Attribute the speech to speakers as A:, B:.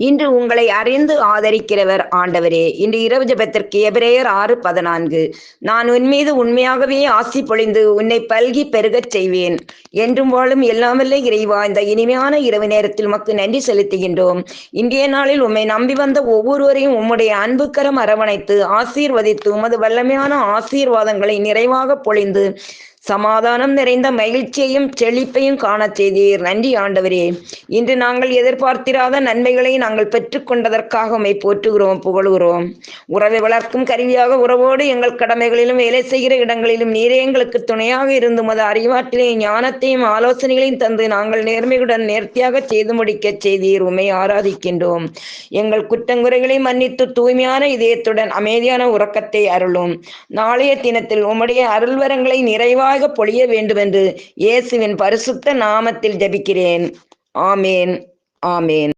A: இன்று உங்களை அறிந்து ஆதரிக்கிறவர் ஆண்டவரே. இன்று இரவு ஜெபத்திற்கு எபிரேயர் 6:14. நான் உன்மீது உண்மையாகவே ஆசி பொழிந்து உன்னை பல்கி பெருகச் செய்வேன். என்றும் வாழும் எல்லாமல்ல இறைவா, இந்த இனிமையான இரவு நேரத்தில் உமக்கு நன்றி செலுத்துகின்றோம். இன்றைய நாளில் உம்மை நம்பி வந்த ஒவ்வொருவரையும் உம்முடைய அன்புக்கரம் அரவணைத்து ஆசீர்வதித்து உமது வல்லமையான ஆசீர்வாதங்களை நிறைவாக பொழிந்து சமாதானம் நிறைந்த மகிழ்ச்சியையும் செழிப்பையும் காணச் செய்தீர். நன்றி ஆண்டவரே. இன்று நாங்கள் எதிர்பார்த்திராத நன்மைகளை நாங்கள் பெற்றுக்கொண்டதற்காக உம்மை போற்றுகிறோம், புகழுகிறோம். உறவை வளர்க்கும் கருவியாக உறவோடு எங்கள் கடமைகளிலும் வேலை செய்கிற இடங்களிலும் நீரே எங்களுக்கு துணையாக இருந்து உமது அறிவாற்றலையும் ஞானத்தையும் ஆலோசனைகளையும் தந்து நாங்கள் நேர்மையுடன் நேர்த்தியாக செய்து முடிக்கச் செய்தீர். உம்மை ஆராதிக்கின்றோம். எங்கள் குற்றங்குறைகளை மன்னித்து தூய்மையான இதயத்துடன் அமைதியான உறக்கத்தை அருளும். நாளைய தினத்தில் உம்முடைய அருள்வரங்களை நிறைவாக பொழிய வேண்டுமென்று இயேசுவின் பரிசுத்த நாமத்தில் ஜெபிக்கிறேன். ஆமேன், ஆமேன்.